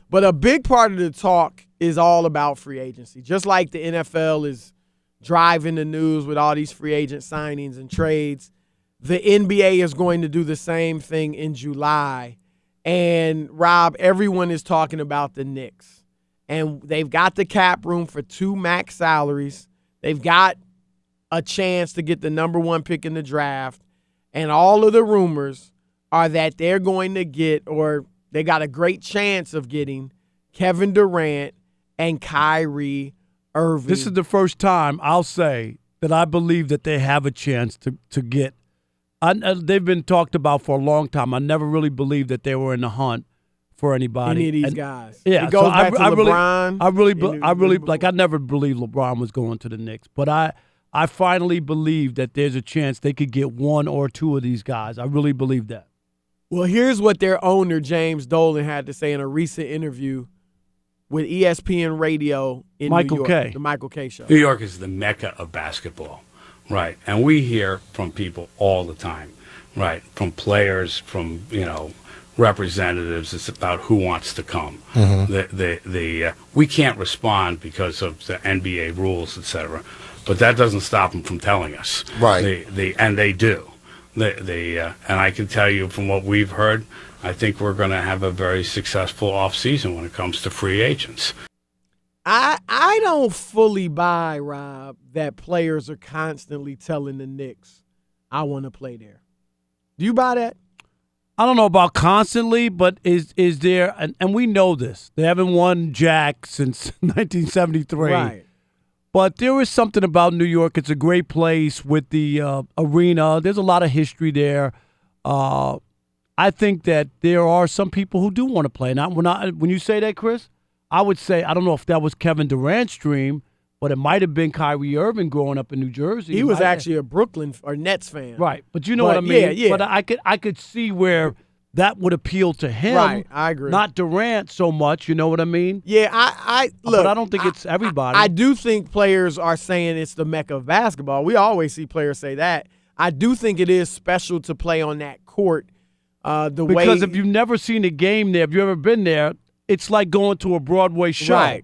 But a big part of the talk is all about free agency. Just like the NFL is driving the news with all these free agent signings and trades, the NBA is going to do the same thing in July. And, Rob, everyone is talking about the Knicks. And they've got the cap room for 2 max salaries. They've got a chance to get the number 1 pick in the draft. And all of the rumors are that they're going to get, or they got a great chance of getting, Kevin Durant and Kyrie Irving. This is the first time I'll say that I believe that they have a chance to get. They've been talked about for a long time. I never really believed that they were in the hunt for anybody. Any of these guys. Yeah, it goes back to LeBron. I never believed LeBron was going to the Knicks, but I finally believe that there's a chance they could get 1 or 2 of these guys. I really believe that. Well, here's what their owner, James Dolan, had to say in a recent interview with ESPN Radio in New York. The Michael K. Show. New York is the mecca of basketball, right? And we hear from people all the time, right? From players, from, representatives. It's about who wants to come. Mm-hmm. We can't respond because of the NBA rules, et cetera, but that doesn't stop them from telling us. Right. And they do. And I can tell you from what we've heard, I think we're going to have a very successful offseason when it comes to free agents. I don't fully buy, Rob, that players are constantly telling the Knicks, I want to play there. Do you buy that? I don't know about constantly, but is there, and we know this, they haven't won Jack since 1973. Right. But there is something about New York. It's a great place with the arena. There's a lot of history there. I think that there are some people who do want to play. Now, when you say that, Chris, I would say, I don't know if that was Kevin Durant's dream, but it might have been Kyrie Irving growing up in New Jersey. He was actually a Brooklyn or Nets fan. Right, but you know what I mean? Yeah. But I could see where that would appeal to him. Right, I agree. Not Durant so much, you know what I mean? Yeah, I look. But I don't think it's everybody. I do think players are saying it's the mecca of basketball. We always see players say that. I do think it is special to play on that court. Because if you've never seen a game there, if you've ever been there, it's like going to a Broadway show. Right.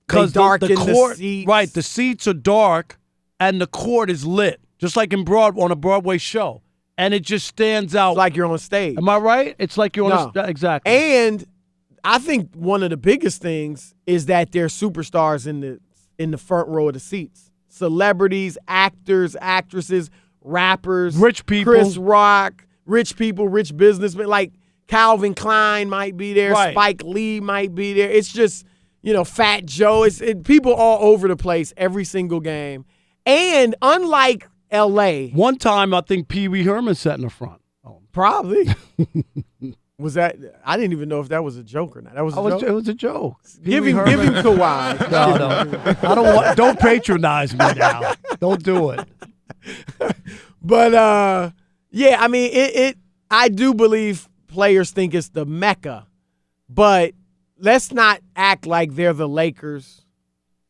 Because the court, seats. Right, the seats are dark and the court is lit, just like on a Broadway show. And it just stands out. It's like you're on stage. Am I right? It's like you're on stage. Exactly. And I think one of the biggest things is that there are superstars in the front row of the seats. Celebrities, actors, actresses, rappers. Rich people. Chris Rock, rich people, rich businessmen. Like Calvin Klein might be there. Right. Spike Lee might be there. It's just, Fat Joe. People all over the place every single game. And unlike L.A. One time, I think Pee Wee Herman sat in the front. Oh, probably. Was that? I didn't even know if that was a joke or not. That was a joke? It was a joke. Give him Kawhi. No. Don't patronize me now. Don't do it. But, yeah, I mean, I do believe players think it's the mecca. But let's not act like they're the Lakers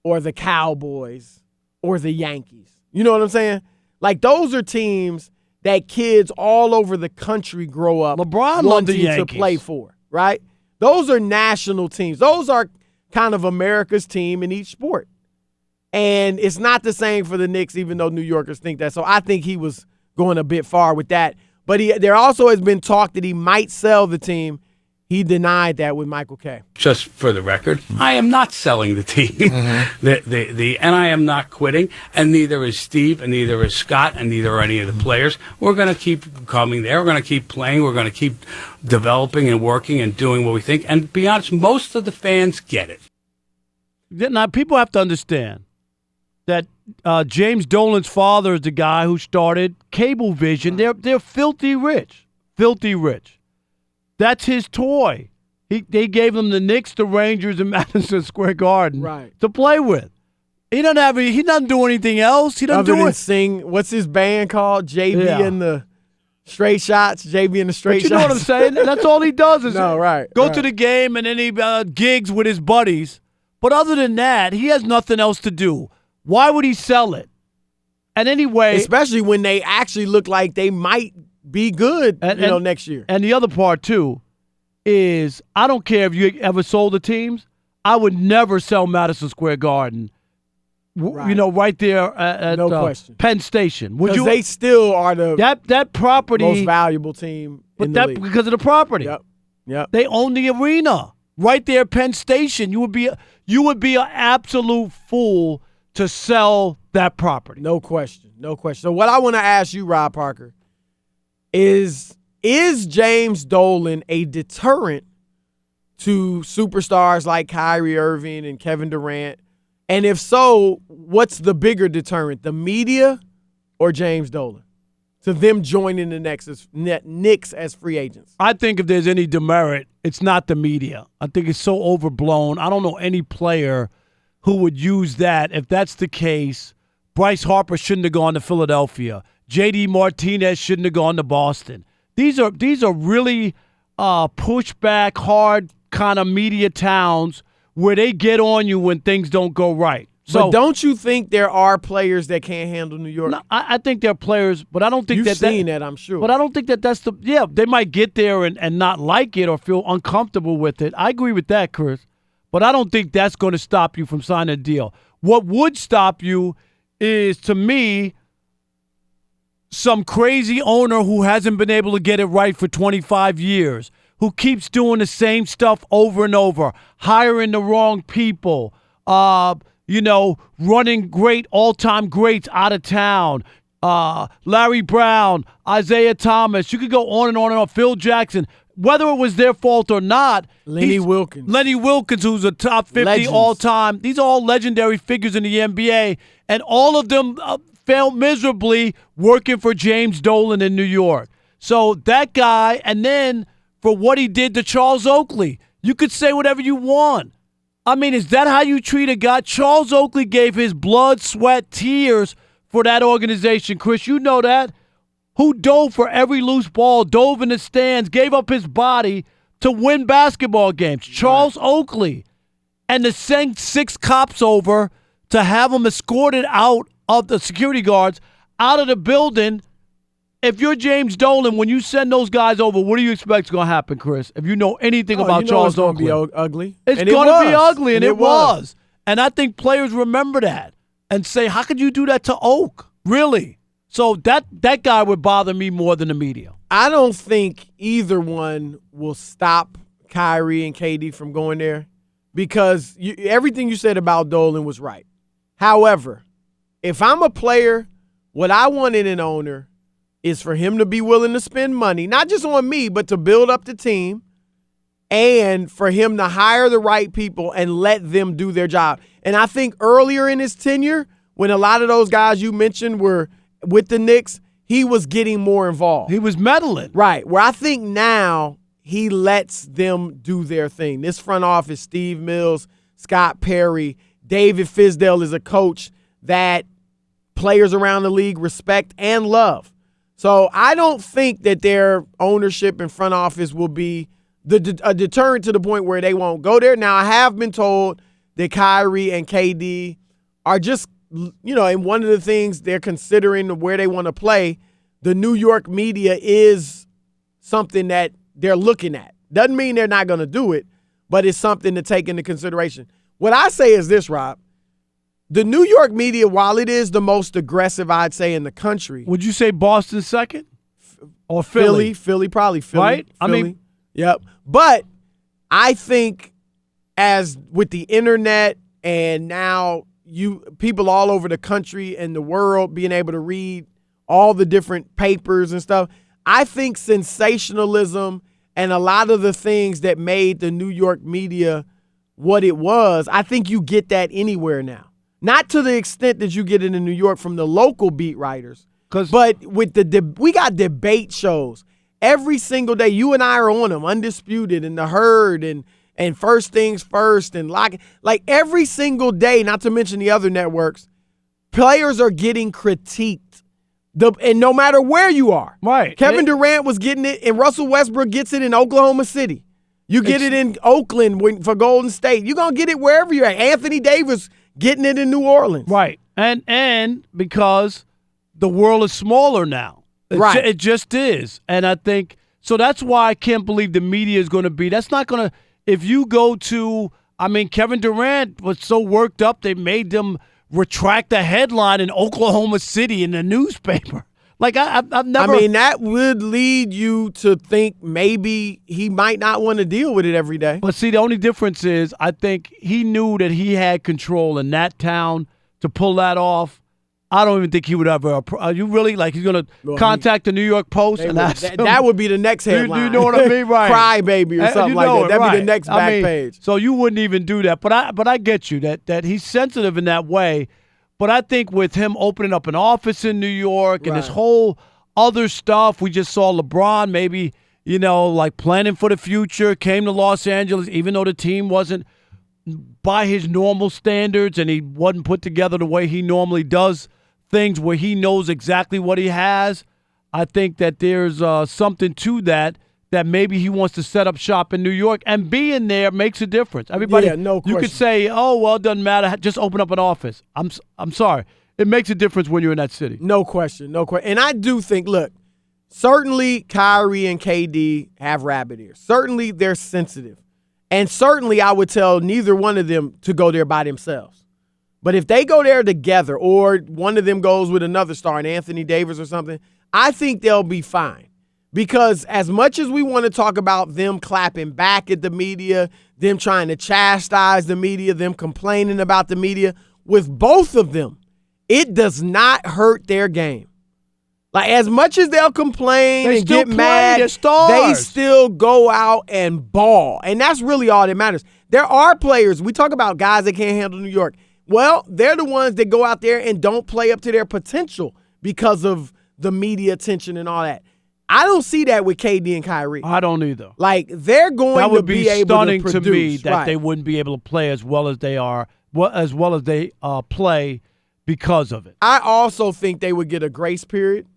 or the Cowboys or the Yankees. You know what I'm saying? Like, those are teams that kids all over the country grow up wanting to play for, right? Those are national teams. Those are kind of America's team in each sport. And it's not the same for the Knicks, even though New Yorkers think that. So I think he was going a bit far with that. But there also has been talk that he might sell the team. He denied that with Michael K. Just for the record, I am not selling the team, and I am not quitting, and neither is Steve, and neither is Scott, and neither are any of the players. We're going to keep coming there. We're going to keep playing. We're going to keep developing and working and doing what we think. And to be honest, most of the fans get it. Now, people have to understand that James Dolan's father is the guy who started Cablevision. They're filthy rich. Filthy rich. That's his toy. They gave him the Knicks, the Rangers, and Madison Square Garden to play with. He doesn't do anything else. He doesn't do it. Sing. What's his band called? JB and the Straight Shots. JB and the Straight Shots. You know what I'm saying? That's all he does is go to the game and then he gigs with his buddies. But other than that, he has nothing else to do. Why would he sell it? And anyway, especially when they actually look like they might be good, next year. And the other part, too, is I don't care if you ever sold the teams. I would never sell Madison Square Garden. Right. Right there at No question. Penn Station. Would Because you? they still are the That property, most valuable team in the league. because of the property. Yep. They own the arena right there at Penn Station. You would be an absolute fool to sell that property. No question. So what I want to ask you, Rob Parker, is James Dolan a deterrent to superstars like Kyrie Irving and Kevin Durant? And if so, what's the bigger deterrent, the media or James Dolan, to them joining the Knicks as free agents? I think if there's any demerit, it's not the media. I think it's so overblown. I don't know any player who would use that. If that's the case, Bryce Harper shouldn't have gone to Philadelphia. J.D. Martinez shouldn't have gone to Boston. These are really pushback, hard kind of media towns where they get on you when things don't go right. So, but don't you think there are players that can't handle New York? No, I think there are players, but I don't think You've seen that, I'm sure. But I don't think that's the – yeah, they might get there and not like it or feel uncomfortable with it. I agree with that, Chris. But I don't think that's going to stop you from signing a deal. What would stop you is, to me, some crazy owner who hasn't been able to get it right for 25 years, who keeps doing the same stuff over and over, hiring the wrong people, running great all-time greats out of town, Larry Brown, Isaiah Thomas. You could go on and on and on. Phil Jackson. Whether it was their fault or not, Lenny Wilkins, who's a top 50 Legends. all-time. These are all legendary figures in the NBA, and all of them failed miserably working for James Dolan in New York. So that guy, and then for what he did to Charles Oakley, you could say whatever you want. I mean, is that how you treat a guy? Charles Oakley gave his blood, sweat, tears for that organization, Chris. You know that. Who dove for every loose ball, dove in the stands, gave up his body to win basketball games. Charles Oakley. And to send 6 cops over to have them escorted out of the security guards, out of the building. If you're James Dolan, when you send those guys over, what do you expect is going to happen, Chris? If you know anything about Charles Oakley. It's going to be ugly. It's going to be ugly, and it was. And I think players remember that and say, how could you do that to Oak? Really? So that guy would bother me more than the media. I don't think either one will stop Kyrie and KD from going there because everything you said about Dolan was right. However, if I'm a player, what I want in an owner is for him to be willing to spend money, not just on me, but to build up the team, and for him to hire the right people and let them do their job. And I think earlier in his tenure, when a lot of those guys you mentioned were with the Knicks, he was getting more involved. He was meddling. Right. Where I think now he lets them do their thing. This front office, Steve Mills, Scott Perry, David Fizdale is a coach that players around the league respect and love. So I don't think that their ownership and front office will be a deterrent to the point where they won't go there. Now, I have been told that Kyrie and KD are just, and one of the things they're considering where they want to play, the New York media is something that they're looking at. Doesn't mean they're not going to do it, but it's something to take into consideration. What I say is this, Rob. The New York media, while it is the most aggressive, I'd say, in the country. Would you say Boston second? Or Philly, probably Philly. Right? Philly. Yep. But I think as with the internet and now people all over the country and the world being able to read all the different papers and stuff, I think sensationalism and a lot of the things that made the New York media what it was, I think you get that anywhere now. Not to the extent that you get it in New York from the local beat writers, but with we got debate shows every single day. You and I are on them, Undisputed and The Herd and First Things First and like every single day, not to mention the other networks, players are getting critiqued. And no matter where you are. Right. Kevin Durant was getting it, and Russell Westbrook gets it in Oklahoma City. You get it in Oakland for Golden State. You're going to get it wherever you're at. Anthony Davis getting it in New Orleans. Right. And because the world is smaller now. It just is. And I think So that's why I can't believe the media is going to be. That's not going to – if you go to – I mean, Kevin Durant was so worked up they made them retract the headline in Oklahoma City in the newspaper. Like, I've never – I mean, that would lead you to think maybe he might not want to deal with it every day. But see, the only difference is I think he knew that he had control in that town to pull that off. I don't even think he would ever. Are you really like he's going to contact the New York Post and ask them? That would be the next headline. You know what I mean, right? Cry baby or something like that. That'd be the next back page. So you wouldn't even do that. But I get you that he's sensitive in that way. But I think with him opening up an office in New York and this whole other stuff, we just saw LeBron maybe like planning for the future, came to Los Angeles even though the team wasn't by his normal standards and he wasn't put together the way he normally does. Things where he knows exactly what he has. I think that there's something to that maybe he wants to set up shop in New York, and being there makes a difference. Everybody, no question. You could say, "Oh, well, it doesn't matter. Just open up an office." I'm sorry. It makes a difference when you're in that city. No question. And I do think, look, certainly Kyrie and KD have rabbit ears. Certainly they're sensitive, and certainly I would tell neither one of them to go there by themselves. But if they go there together or one of them goes with another star, an Anthony Davis or something, I think they'll be fine. Because as much as we want to talk about them clapping back at the media, them trying to chastise the media, them complaining about the media, with both of them, it does not hurt their game. Like, as much as they'll complain and get mad, they still go out and ball. And that's really all that matters. There are players, we talk about guys that can't handle New York. Well, they're the ones that go out there and don't play up to their potential because of the media attention and all that. I don't see that with KD and Kyrie. I don't either. Like, they're going to be able to produce. That would be stunning to me that they wouldn't be able to play as well as they are, as well as they play because of it. I also think they would get a grace period.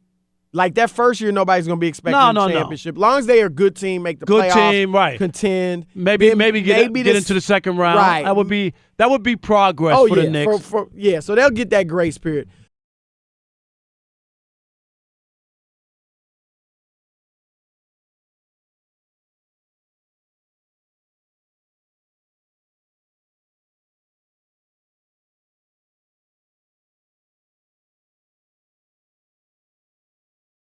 Like, that first year, nobody's going to be expecting a championship. As long as they are a good team, make the playoffs, team, right. contend. Maybe get into the second round. Right. That would be progress for the Knicks. So they'll get that grace period.